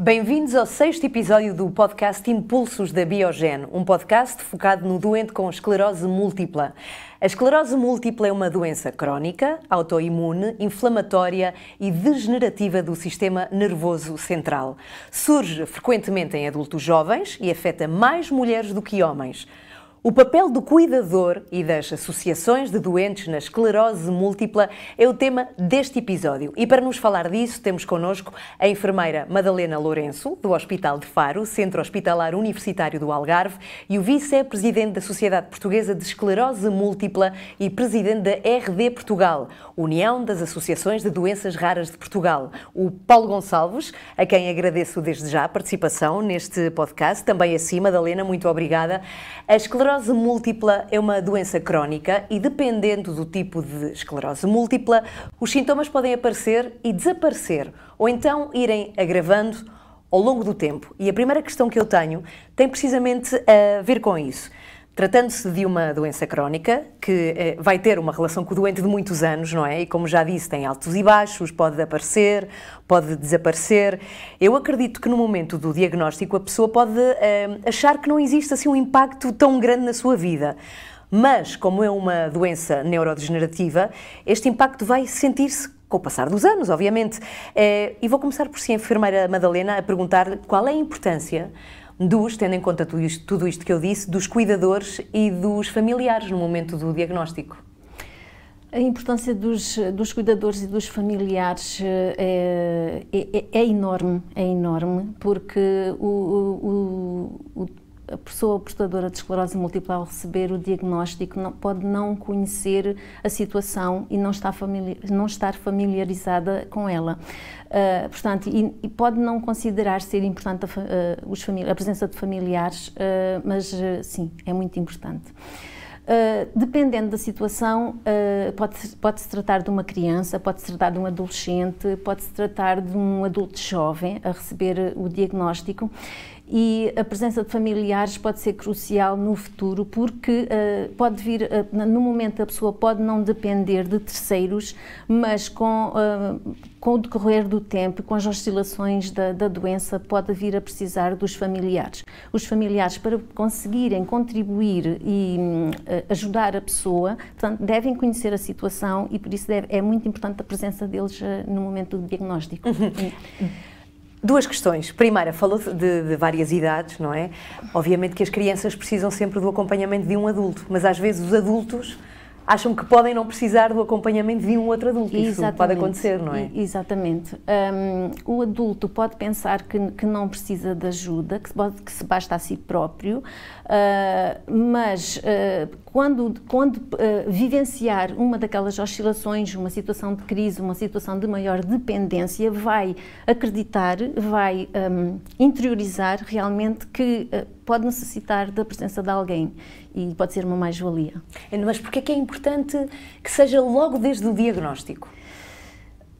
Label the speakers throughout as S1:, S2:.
S1: Bem-vindos ao 6º episódio do podcast Impulsos da Biogen, um podcast focado no doente com esclerose múltipla. A esclerose múltipla é uma doença crónica, autoimune, inflamatória e degenerativa do sistema nervoso central. Surge frequentemente em adultos jovens e afeta mais mulheres do que homens. O papel do cuidador e das associações de doentes na esclerose múltipla é o tema deste episódio. E para nos falar disso, temos connosco a enfermeira Madalena Lourenço, do Hospital de Faro, Centro Hospitalar Universitário do Algarve, e o vice-presidente da Sociedade Portuguesa de Esclerose Múltipla e presidente da RD Portugal, União das Associações de Doenças Raras de Portugal, o Paulo Gonçalves, a quem agradeço desde já a participação neste podcast. Também assim, Madalena, muito obrigada. A esclerose múltipla é uma doença crónica e, dependendo do tipo de esclerose múltipla, os sintomas podem aparecer e desaparecer, ou então irem agravando ao longo do tempo. E a primeira questão que eu tenho tem precisamente a ver com isso. Tratando-se de uma doença crónica, que vai ter uma relação com o doente de muitos anos, não é? E como já disse, tem altos e baixos, pode aparecer, pode desaparecer. Eu acredito que no momento do diagnóstico a pessoa pode achar que não existe assim um impacto tão grande na sua vida. Mas, como é uma doença neurodegenerativa, este impacto vai sentir-se com o passar dos anos, obviamente. E vou começar por si, enfermeira Madalena, a perguntar qual é a importância tendo em conta tudo isto que eu disse, dos cuidadores e dos familiares no momento do diagnóstico.
S2: A importância dos cuidadores e dos familiares é enorme, porque a pessoa portadora de esclerose múltipla, ao receber o diagnóstico, pode não conhecer a situação e não estar familiarizada com ela. Portanto, e pode não considerar ser importante a presença de familiares, mas sim, é muito importante. Dependendo da situação, pode-se tratar de uma criança, pode-se tratar de um adolescente, pode-se tratar de um adulto jovem a receber o diagnóstico. E a presença de familiares pode ser crucial no futuro, porque pode vir, no momento a pessoa pode não depender de terceiros, mas com o decorrer do tempo, com as oscilações da doença, pode vir a precisar dos familiares. Os familiares, para conseguirem contribuir e ajudar a pessoa, portanto, devem conhecer a situação e por isso é muito importante a presença deles no momento do diagnóstico.
S1: Duas questões. Primeira, falou de várias idades, não é? Obviamente que as crianças precisam sempre do acompanhamento de um adulto, mas às vezes os adultos acham que podem não precisar do acompanhamento de um outro adulto. Isso pode acontecer, não é?
S2: Exatamente. O adulto pode pensar que não precisa de ajuda, que se basta a si próprio, mas quando vivenciar uma daquelas oscilações, uma situação de crise, uma situação de maior dependência, vai acreditar, vai interiorizar realmente que pode necessitar da presença de alguém e pode ser uma mais-valia.
S1: Mas porquê é que é importante que seja logo desde o diagnóstico?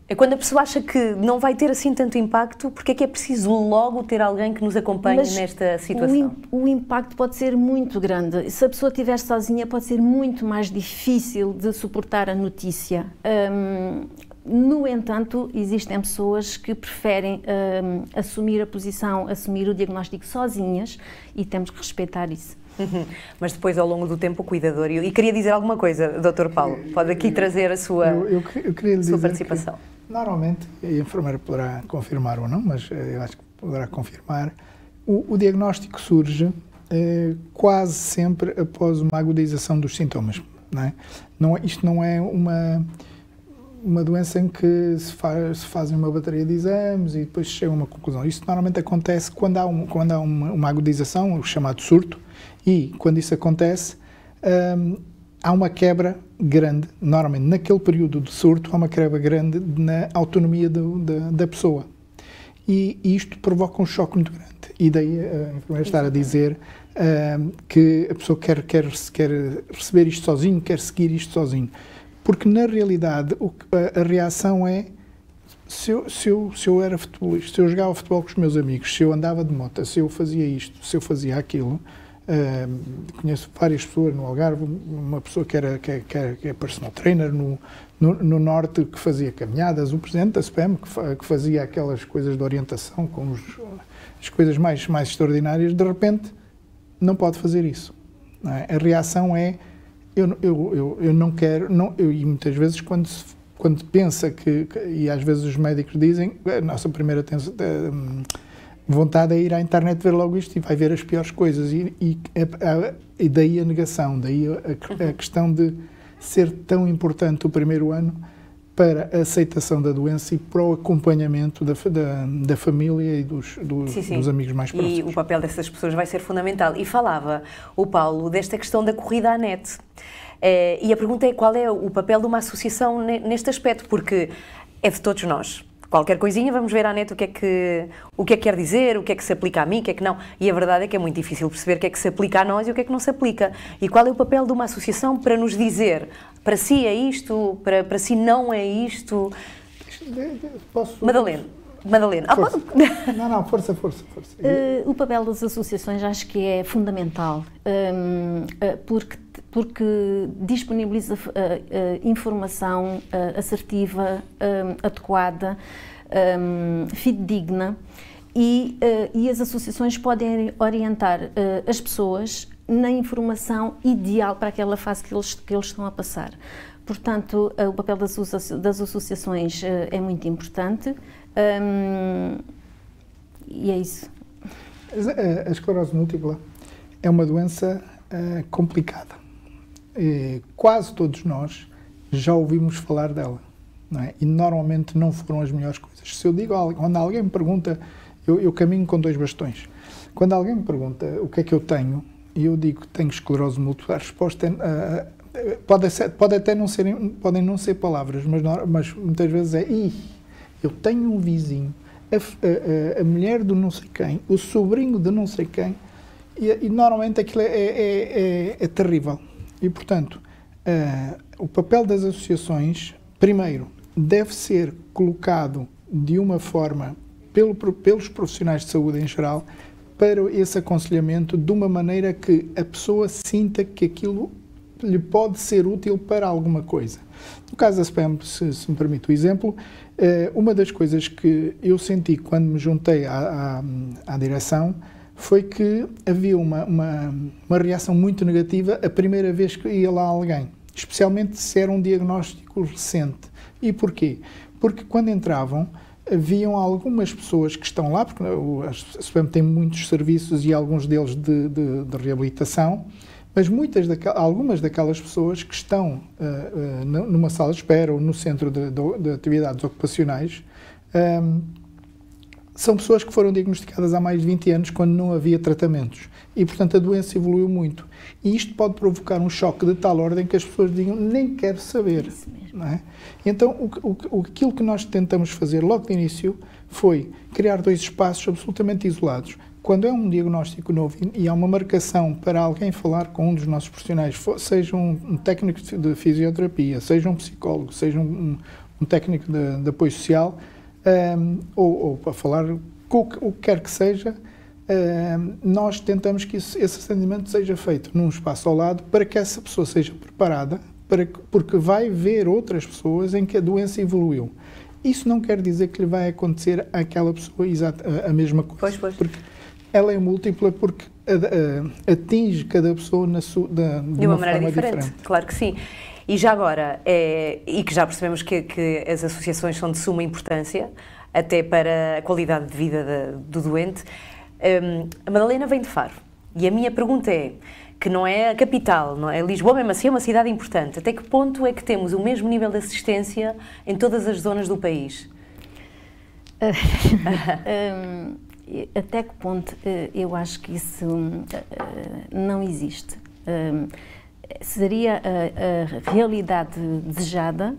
S1: É quando a pessoa acha que não vai ter assim tanto impacto, porque é que é preciso logo ter alguém que nos acompanhe nesta situação?
S2: O impacto pode ser muito grande. Se a pessoa estiver sozinha, pode ser muito mais difícil de suportar a notícia. No entanto, existem pessoas que preferem assumir a posição, assumir o diagnóstico sozinhas e temos que respeitar isso.
S1: Mas depois, ao longo do tempo, o cuidador... E queria dizer alguma coisa, Dr. Paulo, pode aqui trazer a sua,
S3: eu queria
S1: sua participação.
S3: Normalmente, a enfermeira poderá confirmar ou não, mas eu acho que poderá confirmar, o diagnóstico surge quase sempre após uma agudização dos sintomas. Não é? Isto não é uma doença em que se fazem uma bateria de exames e depois se chega a uma conclusão. Isso normalmente acontece quando há uma agudização, o chamado surto, e quando isso acontece, há uma quebra grande, normalmente naquele período de surto, há uma quebra grande na autonomia da pessoa. E isto provoca um choque muito grande. E daí a enfermeira estar a dizer que a pessoa quer receber isto sozinho, quer seguir isto sozinho. Porque, na realidade, a reação é, se eu era futebolista, se eu jogava futebol com os meus amigos, se eu andava de moto, se eu fazia isto, se eu fazia aquilo, Conheço várias pessoas no Algarve, uma pessoa que é personal trainer no Norte, que fazia caminhadas, o presidente da SPEM, que fazia aquelas coisas de orientação com as coisas mais extraordinárias, de repente não pode fazer isso. Não é? A reação é, eu não quero, e muitas vezes quando pensa e às vezes os médicos dizem, a nossa primeira vontade é ir à internet ver logo isto e vai ver as piores coisas, e daí a negação, daí a questão de ser tão importante o primeiro ano para a aceitação da doença e para o acompanhamento da família e dos amigos mais próximos.
S1: E o papel dessas pessoas vai ser fundamental. E falava o Paulo desta questão da corrida à net. E a pergunta é qual é o papel de uma associação neste aspecto, porque é de todos nós. Qualquer coisinha, vamos ver à net o que é que quer dizer, o que é que se aplica a mim, o que é que não. E a verdade é que é muito difícil perceber o que é que se aplica a nós e o que é que não se aplica. E qual é o papel de uma associação para nos dizer, para si é isto, para si não é isto?
S3: Posso?
S1: Madalena.
S3: Força. Não, força.
S2: O papel das associações acho que é fundamental, porque disponibiliza informação assertiva, adequada, fidedigna, e as associações podem orientar as pessoas na informação ideal para aquela fase que eles estão a passar. Portanto, o papel das associações é muito importante, e é isso.
S3: A esclerose múltipla é uma doença complicada. Quase todos nós já ouvimos falar dela, não é? E normalmente não foram as melhores coisas. Se eu digo, quando alguém me pergunta, eu caminho com 2 bastões. Quando alguém me pergunta o que é que eu tenho, e eu digo que tenho esclerose múltipla, a resposta podem não ser palavras, mas muitas vezes é: eu tenho um vizinho, a mulher do não sei quem, o sobrinho de não sei quem, e normalmente aquilo é terrível. E, portanto, o papel das associações, primeiro, deve ser colocado de uma forma pelos profissionais de saúde em geral para esse aconselhamento, de uma maneira que a pessoa sinta que aquilo lhe pode ser útil para alguma coisa. No caso da SPEM, se me permite o exemplo, uma das coisas que eu senti quando me juntei à direção foi que havia uma reação muito negativa a primeira vez que ia lá alguém, especialmente se era um diagnóstico recente. E porquê? Porque quando entravam, haviam algumas pessoas que estão lá, porque a SPEM tem muitos serviços e alguns deles de reabilitação, mas algumas daquelas pessoas que estão numa sala de espera ou no centro de atividades ocupacionais, são pessoas que foram diagnosticadas há mais de 20 anos, quando não havia tratamentos. E, portanto, a doença evoluiu muito. E isto pode provocar um choque de tal ordem que as pessoas digam: nem quero saber.
S2: Isso mesmo.
S3: Não é? Então, aquilo que nós tentamos fazer logo de início foi criar 2 espaços absolutamente isolados. Quando é um diagnóstico novo e há uma marcação para alguém falar com um dos nossos profissionais, seja um técnico de fisioterapia, seja um psicólogo, seja um técnico de apoio social, ou para falar com o que quer que seja, nós tentamos que esse atendimento seja feito num espaço ao lado, para que essa pessoa seja preparada, porque vai ver outras pessoas em que a doença evoluiu. Isso não quer dizer que lhe vai acontecer àquela pessoa a mesma coisa.
S1: Pois.
S3: Porque ela é múltipla, porque atinge cada pessoa de uma maneira diferente.
S1: Claro que sim. E já agora, e que já percebemos que as associações são de suma importância, até para a qualidade de vida do doente, a Madalena vem de Faro. E a minha pergunta é, que não é a capital, não é? Lisboa mesmo assim é uma cidade importante. Até que ponto é que temos o mesmo nível de assistência em todas as zonas do país?
S2: Até que ponto eu acho que isso não existe. Seria a realidade desejada,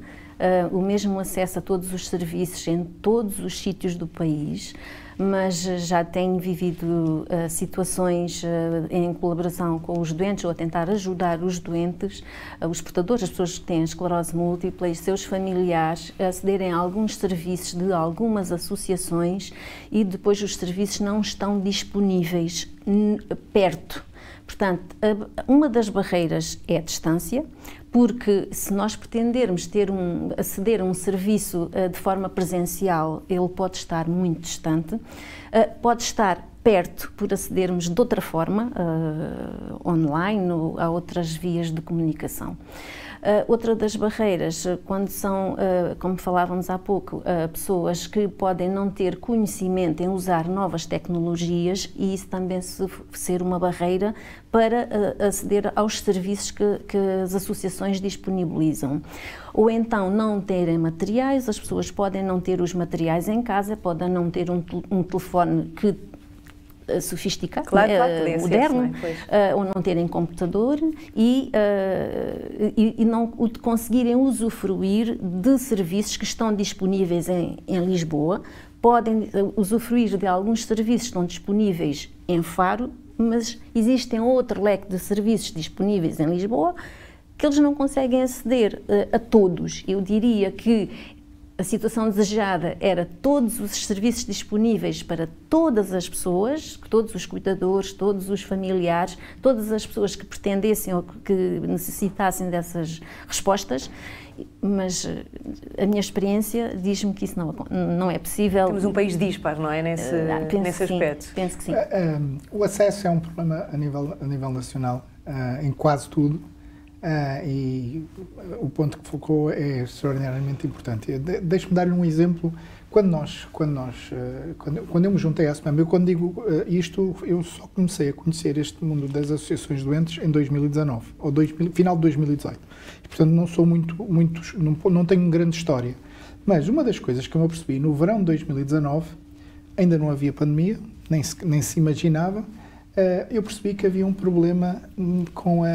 S2: o mesmo acesso a todos os serviços em todos os sítios do país, mas já tenho vivido situações em colaboração com os doentes ou a tentar ajudar os doentes, os portadores, as pessoas que têm esclerose múltipla e seus familiares a acederem a alguns serviços de algumas associações e depois os serviços não estão disponíveis perto. Portanto, uma das barreiras é a distância, porque se nós pretendermos aceder a um serviço de forma presencial, ele pode estar muito distante, pode estar perto por acedermos de outra forma, online ou a outras vias de comunicação. Outra das barreiras, quando são, como falávamos há pouco, pessoas que podem não ter conhecimento em usar novas tecnologias, e isso também ser uma barreira para aceder aos serviços que as associações disponibilizam. Ou então não terem materiais, as pessoas podem não ter os materiais em casa, podem não ter um telefone que sofisticado, moderno, ou não terem computador e não conseguirem usufruir de serviços que estão disponíveis em Lisboa. Podem usufruir de alguns serviços que estão disponíveis em Faro, mas existem outro leque de serviços disponíveis em Lisboa que eles não conseguem aceder a todos. Eu diria que a situação desejada era todos os serviços disponíveis para todas as pessoas, todos os cuidadores, todos os familiares, todas as pessoas que pretendessem ou que necessitassem dessas respostas, mas a minha experiência diz-me que isso não é possível.
S1: Temos um país dispar, não é, nesse aspecto?
S2: Penso que sim.
S3: O acesso é um problema a nível nacional, em quase tudo. E o ponto que focou é extraordinariamente importante. Deixe-me dar-lhe um exemplo. Quando eu me juntei à SPAM, eu quando digo isto, eu só comecei a conhecer este mundo das associações de doentes em 2019, ou final de 2018. E, portanto, não sou não tenho grande história. Mas uma das coisas que eu me apercebi, no verão de 2019, ainda não havia pandemia, nem se imaginava, eu percebi que havia um problema com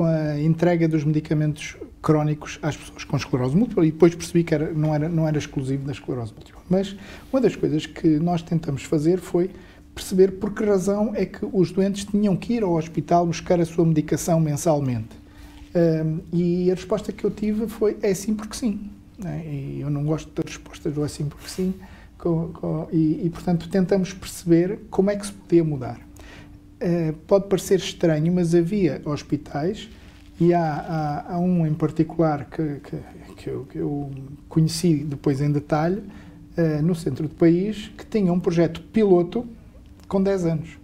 S3: a entrega dos medicamentos crónicos às pessoas com esclerose múltipla, e depois percebi que não era exclusivo da esclerose múltipla. Mas uma das coisas que nós tentamos fazer foi perceber por que razão é que os doentes tinham que ir ao hospital buscar a sua medicação mensalmente. E a resposta que eu tive foi: é sim porque sim. E eu não gosto das respostas do é sim porque sim. E, portanto, tentamos perceber como é que se podia mudar. Pode parecer estranho, mas havia hospitais, e há um em particular que eu conheci depois em detalhe, no centro do país, que tinha um projeto piloto com 10 anos,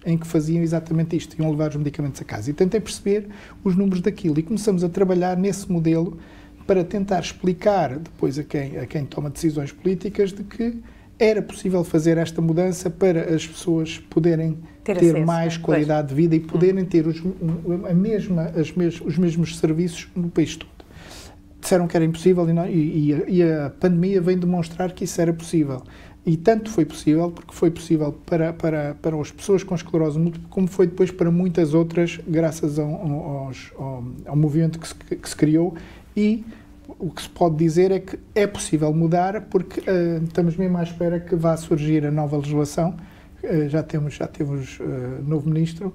S3: em que faziam exatamente isto, iam levar os medicamentos a casa. E tentei perceber os números daquilo, e começamos a trabalhar nesse modelo para tentar explicar depois a quem toma decisões políticas de que era possível fazer esta mudança para as pessoas poderem ter mais qualidade de vida e poderem ter os mesmos serviços no país todo. Disseram que era impossível, e a pandemia vem demonstrar que isso era possível. E tanto foi possível, porque foi possível para as pessoas com esclerose múltipla, como foi depois para muitas outras, graças ao movimento que se criou. E o que se pode dizer é que é possível mudar, porque estamos mesmo à espera que vá surgir a nova legislação. Já temos novo ministro,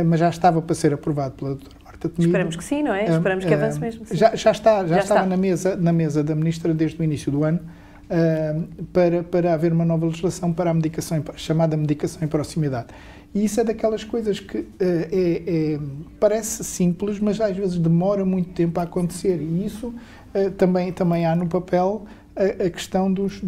S3: mas já estava para ser aprovado pela doutora Marta Temido.
S1: Esperamos que sim, não é? Esperamos que avance mesmo. Sim.
S3: Já estava na mesa da ministra desde o início do ano, para haver uma nova legislação para a medicação, chamada medicação em proximidade. E isso é daquelas coisas que parece simples, mas às vezes demora muito tempo a acontecer. E isso também há no papel a questão dos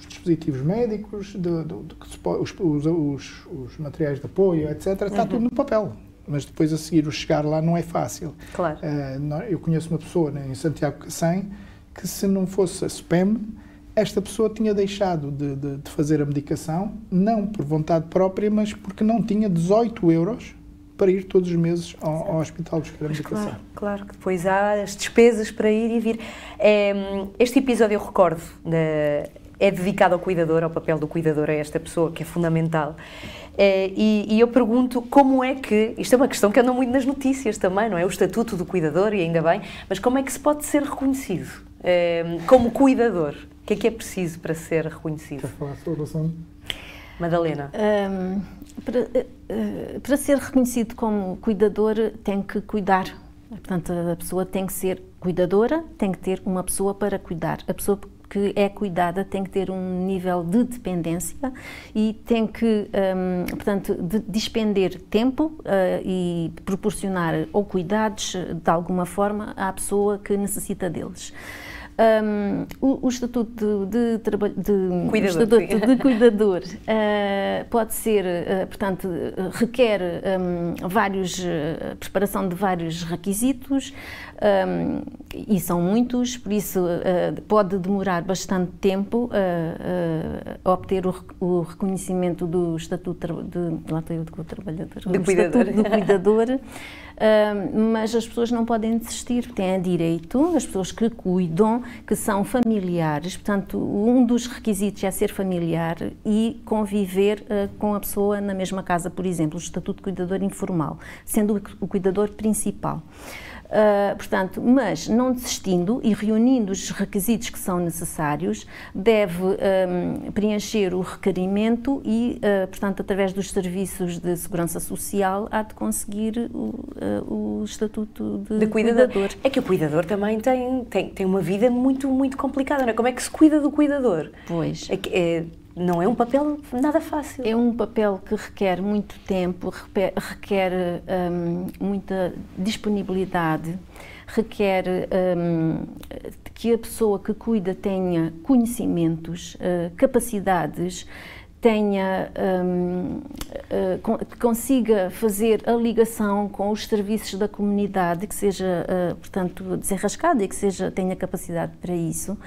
S3: dispositivos médicos, os materiais de apoio, etc. Está tudo no papel. Mas depois a seguir o chegar lá não é fácil.
S1: Claro.
S3: Eu conheço uma pessoa em Santiago Cacém que, se não fosse a SPEM, esta pessoa tinha deixado de fazer a medicação, não por vontade própria, mas porque não tinha 18 euros para ir todos os meses ao hospital buscar a medicação.
S1: Claro, que depois há as despesas para ir e vir. Este episódio, eu recordo, é dedicado ao cuidador, ao papel do cuidador, a esta pessoa que é fundamental. E eu pergunto como é que, isto é uma questão que anda muito nas notícias também, não é? O estatuto do cuidador, e ainda bem, mas como é que se pode ser reconhecido como cuidador? O que é preciso para ser reconhecido?
S3: Quer falar sobre o assunto?
S1: Madalena?
S2: Para ser reconhecido como cuidador, tem que cuidar. Portanto, a pessoa tem que ser cuidadora, tem que ter uma pessoa para cuidar. A pessoa que é cuidada tem que ter um nível de dependência e tem que, portanto, despender tempo e proporcionar ou cuidados de alguma forma à pessoa que necessita deles. O estatuto de cuidador pode ser, portanto, requer preparação de vários requisitos e são muitos, por isso pode demorar bastante tempo a obter o reconhecimento do estatuto do cuidador. Mas as pessoas não podem desistir, têm direito, as pessoas que cuidam, que são familiares, portanto, um dos requisitos é ser familiar e conviver com a pessoa na mesma casa, por exemplo, o estatuto de cuidador informal, sendo o cuidador principal. Portanto, mas não desistindo e reunindo os requisitos que são necessários, deve preencher o requerimento e, portanto, através dos serviços de segurança social, há de conseguir o estatuto de cuidador.
S1: É que o cuidador também tem uma vida muito, muito complicada, não é? Como é que se cuida do cuidador?
S2: Pois.
S1: Não é um papel nada fácil.
S2: É um papel que requer muito tempo, requer muita disponibilidade, requer que a pessoa que cuida tenha conhecimentos, capacidades, consiga fazer a ligação com os serviços da comunidade, que seja, portanto, desenrascada e que tenha capacidade para isso.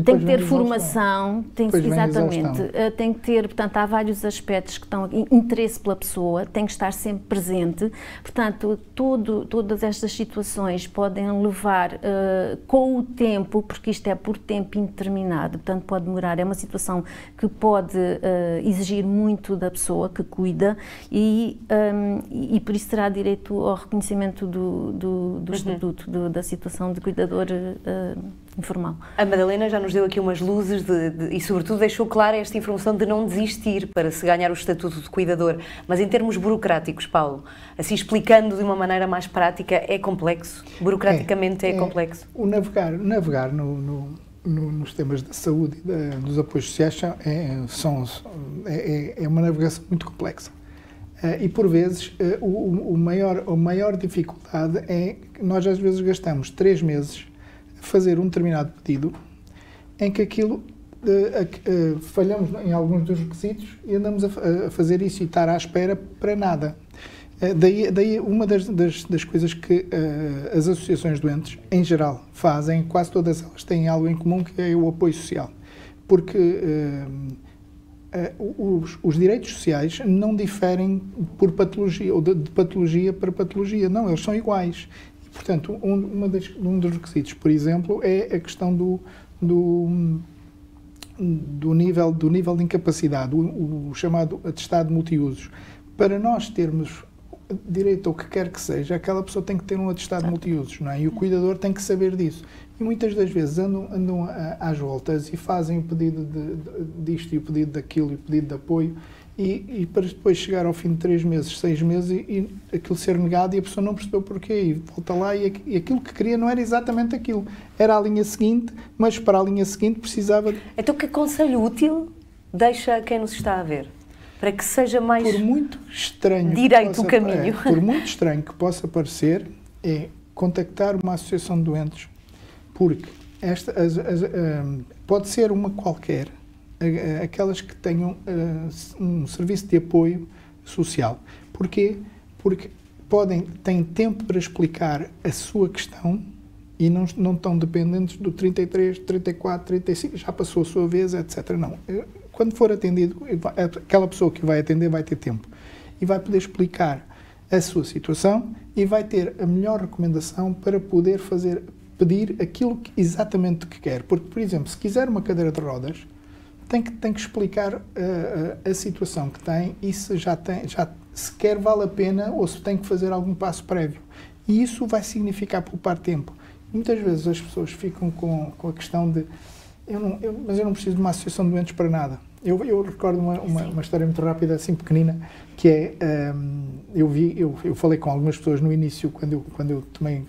S2: Tem que ter formação, exatamente, tem que ter, portanto, há vários aspectos que estão, interesse pela pessoa, tem que estar sempre presente, portanto, todas estas situações podem levar com o tempo, porque isto é por tempo indeterminado, portanto, pode demorar, é uma situação que pode exigir muito da pessoa que cuida e por isso terá direito ao reconhecimento do estatuto, da situação de cuidador informal.
S1: A Madalena já nos deu aqui umas luzes e, sobretudo, deixou clara esta informação de não desistir para se ganhar o estatuto de cuidador. Mas em termos burocráticos, Paulo, assim explicando de uma maneira mais prática, é complexo? Burocraticamente é complexo?
S3: O navegar nos temas da saúde e dos apoios sociais é uma navegação muito complexa. E, por vezes, a maior dificuldade é que nós, às vezes, gastamos 3 meses fazer um determinado pedido em que aquilo falhamos em alguns dos requisitos e andamos a fazer isso e estar à espera para nada. Daí uma das coisas que as associações doentes, em geral, fazem, quase todas elas têm algo em comum, que é o apoio social. Porque os direitos sociais não diferem por patologia ou de patologia para patologia, não, eles são iguais. Portanto, um dos requisitos, por exemplo, é a questão do nível de incapacidade, o chamado atestado multiusos. Para nós termos direito ao que quer que seja, aquela pessoa tem que ter um atestado multiusos, não é? E o cuidador tem que saber disso. E muitas das vezes andam às voltas e fazem o pedido disto e o pedido daquilo e o pedido de apoio, e para depois chegar ao fim de 3 meses, 6 meses e aquilo ser negado e a pessoa não percebeu porquê e volta lá e aquilo que queria não era exatamente aquilo, era a linha seguinte, mas para a linha seguinte precisava...
S1: Então que conselho útil deixa quem nos está a ver? Para que seja mais
S3: por muito estranho
S1: direito o caminho.
S3: Por muito estranho que possa parecer, é contactar uma associação de doentes, porque pode ser uma qualquer, aquelas que tenham um serviço de apoio social. Porquê? Porque têm tempo para explicar a sua questão e não estão dependentes do 33, 34, 35, já passou a sua vez, etc. Não. Quando for atendido, aquela pessoa que vai atender vai ter tempo e vai poder explicar a sua situação e vai ter a melhor recomendação para poder pedir aquilo exatamente que quer. Porque, por exemplo, se quiser uma cadeira de rodas, tem que explicar a situação que tem e se se quer vale a pena ou se tem que fazer algum passo prévio. E isso vai significar poupar tempo. Muitas vezes as pessoas ficam com a questão de mas eu não preciso de uma associação de doentes para nada. Eu recordo uma história muito rápida, assim pequenina, que é, eu falei com algumas pessoas no início, quando eu tomei,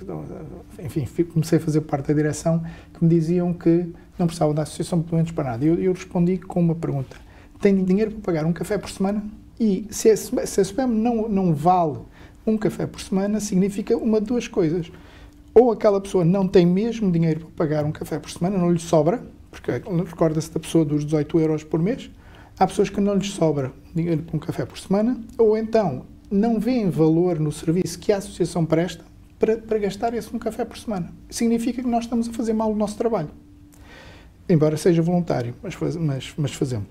S3: enfim, comecei a fazer parte da direção, que me diziam que não precisavam da Associação de Doentes para nada. Eu respondi com uma pergunta: tem dinheiro para pagar um café por semana? E se a SPEM não vale um café por semana, significa uma de duas coisas. Ou aquela pessoa não tem mesmo dinheiro para pagar um café por semana, não lhe sobra, porque recorda-se da pessoa dos 18 euros por mês. Há pessoas que não lhes sobra dinheiro para um café por semana, ou então não veem valor no serviço que a associação presta para gastar esse um café por semana. Significa que nós estamos a fazer mal o nosso trabalho. Embora seja voluntário, mas fazemos.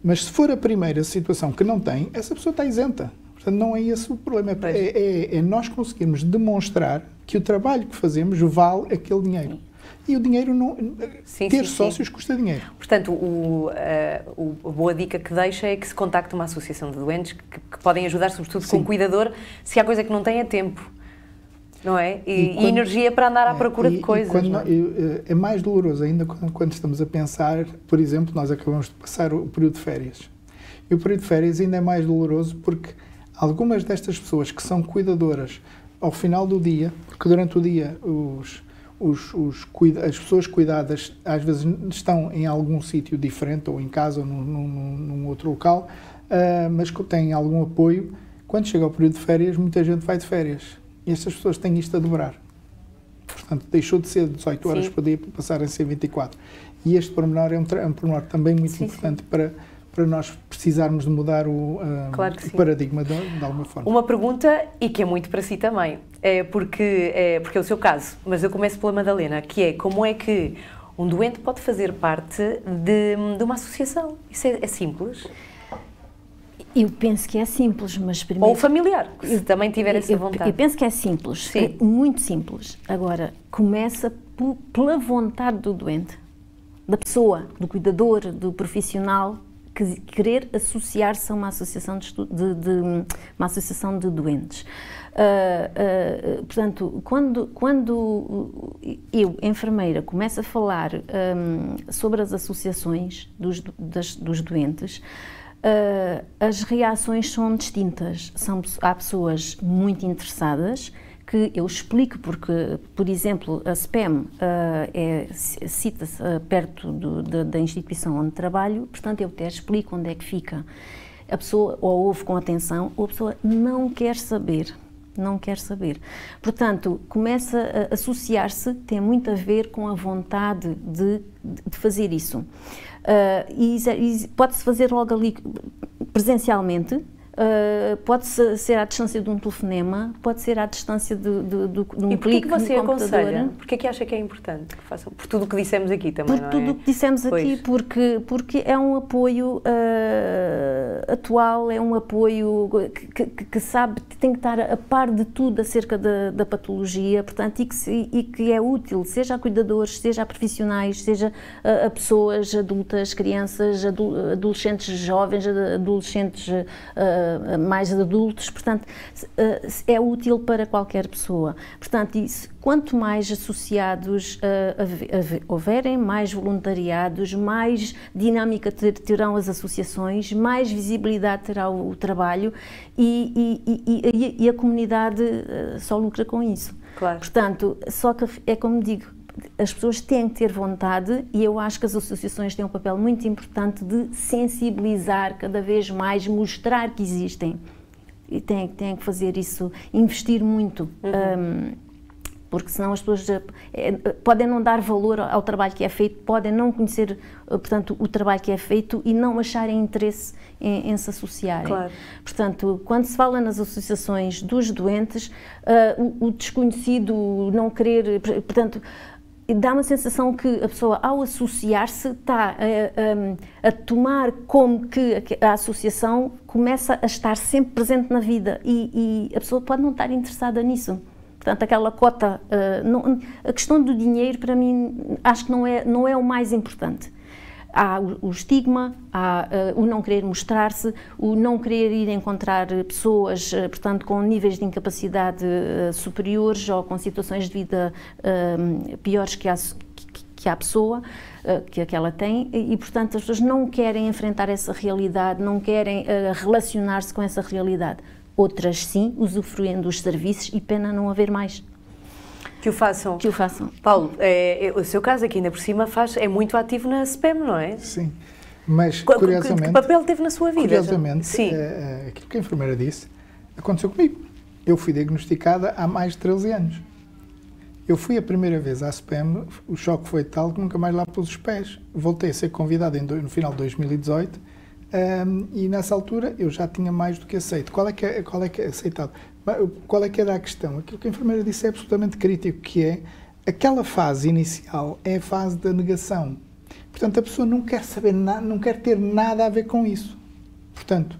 S3: Mas se for a primeira situação que não tem, essa pessoa está isenta. Portanto, não é esse o problema. É nós conseguirmos demonstrar que o trabalho que fazemos vale aquele dinheiro. E o dinheiro ter sócios custa dinheiro.
S1: Portanto, a boa dica que deixa é que se contacte uma associação de doentes que podem ajudar, sobretudo com o cuidador, se há coisa que não tem é tempo, não é? E energia para andar à procura de coisas.
S3: É mais doloroso ainda quando estamos a pensar, por exemplo, nós acabamos de passar o período de férias. E o período de férias ainda é mais doloroso porque algumas destas pessoas que são cuidadoras ao final do dia, porque durante o dia as pessoas cuidadas às vezes estão em algum sítio diferente, ou em casa, ou num outro local, mas que têm algum apoio. Quando chega ao período de férias, muita gente vai de férias. E estas pessoas têm isto a dobrar. Portanto, deixou de ser 18 horas por dia para passar a ser 24. E este pormenor é um pormenor também muito importante para nós precisarmos de mudar o paradigma de alguma forma.
S1: Uma pergunta, e que é muito para si também, porque é o seu caso, mas eu começo pela Madalena, que é: como é que um doente pode fazer parte de uma associação? Isso é simples?
S2: Eu penso que é simples, mas primeiro...
S1: Ou familiar, se também tiver essa vontade.
S2: Eu penso que é simples, é muito simples. Agora, começa pela vontade do doente, da pessoa, do cuidador, do profissional, que querer associar-se a uma associação uma associação de doentes. Portanto, quando eu, enfermeira, começo a falar sobre as associações dos doentes, as reações são distintas. Há pessoas muito interessadas, que eu explico, porque, por exemplo, a SPEM cita-se perto da instituição onde trabalho, portanto eu até explico onde é que fica. A pessoa ou ouve com atenção, ou a pessoa não quer saber. Não quer saber. Portanto, começa a associar-se, tem muito a ver com a vontade de fazer isso. E pode-se fazer logo ali presencialmente, pode-se ser à distância de um telefonema, pode ser à distância de um clique no computador.
S1: E porquê que você aconselha? Porquê é que acha que é importante que façam? Por tudo o que dissemos aqui também, não é?
S2: Por tudo o que dissemos aqui, porque é um apoio atual, é um apoio que sabe, que tem que estar a par de tudo acerca da patologia, portanto, e que é útil, seja a cuidadores, seja a profissionais, seja a pessoas adultas, crianças, adolescentes jovens, adolescentes mais adultos, portanto, é útil para qualquer pessoa. Portanto, quanto mais associados houverem, mais voluntariados, mais dinâmica terão as associações, mais visibilidade terá o trabalho e a comunidade só lucra com isso.
S1: Claro.
S2: Portanto, só que é como digo, as pessoas têm que ter vontade, e eu acho que as associações têm um papel muito importante de sensibilizar cada vez mais, mostrar que existem, e têm que fazer isso, investir muito, porque senão as pessoas podem não dar valor ao trabalho que é feito, podem não conhecer, portanto, o trabalho que é feito e não acharem interesse em se associarem. Claro. Portanto, quando se fala nas associações dos doentes, o desconhecido, não querer, portanto, dá uma sensação que a pessoa, ao associar-se, está a tomar como que a associação começa a estar sempre presente na vida, e a pessoa pode não estar interessada nisso. Portanto, aquela cota, a questão do dinheiro, para mim, acho que não é o mais importante. Há o estigma, há o não querer mostrar-se, o não querer ir encontrar pessoas, portanto, com níveis de incapacidade superiores ou com situações de vida piores há pessoa, que ela tem, e portanto as pessoas não querem enfrentar essa realidade, não querem relacionar-se com essa realidade. Outras sim, usufruem dos serviços e pena não haver mais.
S1: Que o façam.
S2: Que o façam.
S1: Paulo, o seu caso aqui ainda por cima é muito ativo na SPEM, não é?
S3: Sim, mas curiosamente...
S1: Que papel teve na sua vida?
S3: Curiosamente,
S1: sim.
S3: Aquilo que a enfermeira disse aconteceu comigo. Eu fui diagnosticada há mais de 13 anos. Eu fui a primeira vez à SPEM, o choque foi tal que nunca mais lá pus os pés. Voltei a ser convidado no final de 2018 e nessa altura eu já tinha mais do que aceito. Qual é que é aceitado? Qual é que era a questão? Aquilo que a enfermeira disse é absolutamente crítico, que é aquela fase inicial é a fase da negação. Portanto, a pessoa não quer saber nada, não quer ter nada a ver com isso. Portanto,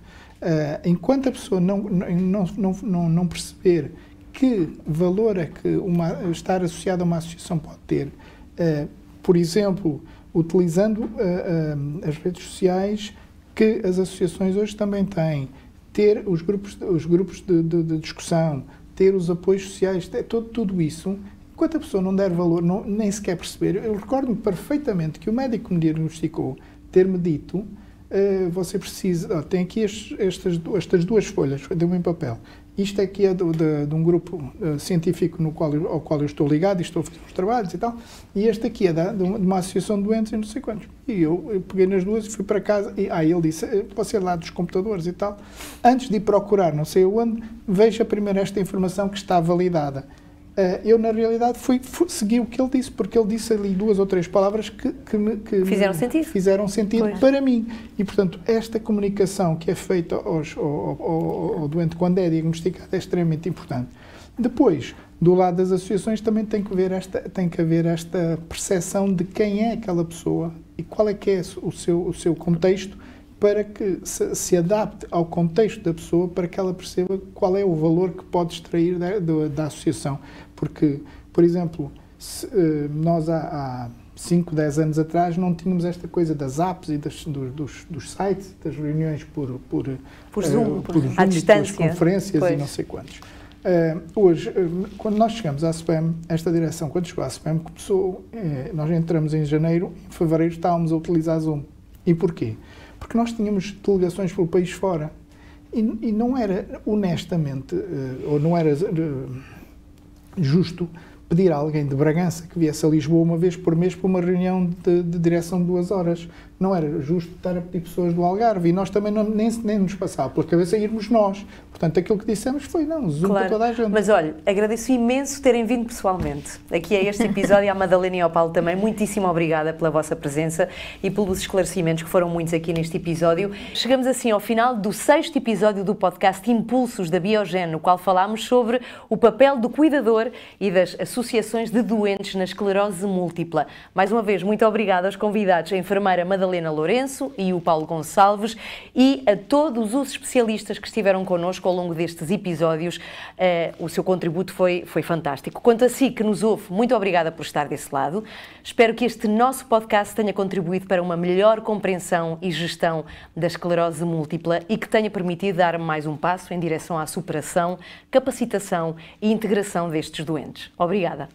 S3: enquanto a pessoa não perceber que valor é que estar associado a uma associação pode ter, por exemplo, utilizando as redes sociais que as associações hoje também têm, ter os grupos de discussão, ter os apoios sociais, ter tudo isso, enquanto a pessoa não der valor, nem sequer perceber. Eu recordo-me perfeitamente que o médico que me diagnosticou ter-me dito: você precisa, tem aqui estas duas folhas, deu-me em papel. Isto aqui é de um grupo científico ao qual eu estou ligado e estou a fazer os trabalhos e tal, e este aqui é de uma associação de doentes e não sei quantos. E eu peguei nas duas e fui para casa, e ele disse: você é lá dos computadores e tal, antes de ir procurar não sei onde, veja primeiro esta informação que está validada. Eu, na realidade, segui o que ele disse, porque ele disse ali 2 ou 3 palavras que fizeram sentido para mim. E, portanto, esta comunicação que é feita ao doente quando é diagnosticado é extremamente importante. Depois, do lado das associações, também tem que haver esta percepção de quem é aquela pessoa e qual é que é o seu contexto, para que se adapte ao contexto da pessoa, para que ela perceba qual é o valor que pode extrair da associação. Porque, por exemplo, nós há 5, 10 anos atrás não tínhamos esta coisa das apps e dos sites, das reuniões por Zoom,
S1: à distância,
S3: conferências e não sei quantos. Hoje, quando nós chegamos à SPEM, esta direção, quando chegou à SPEM, começou, nós entramos em janeiro, em fevereiro estávamos a utilizar Zoom. E porquê? Porque nós tínhamos delegações pelo país fora e não era honestamente, ou não era justo pedir a alguém de Bragança que viesse a Lisboa uma vez por mês para uma reunião de direção de 2 horas. Não era justo estar a pedir pessoas do Algarve, e nós também nem nos passava pela cabeça irmos nós. Portanto, aquilo que dissemos foi: não, Zoom para toda a gente.
S1: Mas olha, agradeço imenso terem vindo pessoalmente aqui a este episódio, à Madalena e ao Paulo também. Muitíssimo obrigada pela vossa presença e pelos esclarecimentos, que foram muitos aqui neste episódio. Chegamos assim ao final do 6º episódio do podcast Impulsos da Biogen, no qual falámos sobre o papel do cuidador e das associações de doentes na esclerose múltipla. Mais uma vez, muito obrigada aos convidados, a enfermeira Madalena Lourenço e o Paulo Gonçalves, e a todos os especialistas que estiveram connosco ao longo destes episódios. O seu contributo foi fantástico. Quanto a si que nos ouve, muito obrigada por estar desse lado. Espero que este nosso podcast tenha contribuído para uma melhor compreensão e gestão da esclerose múltipla e que tenha permitido dar mais um passo em direção à superação, capacitação e integração destes doentes. Obrigada.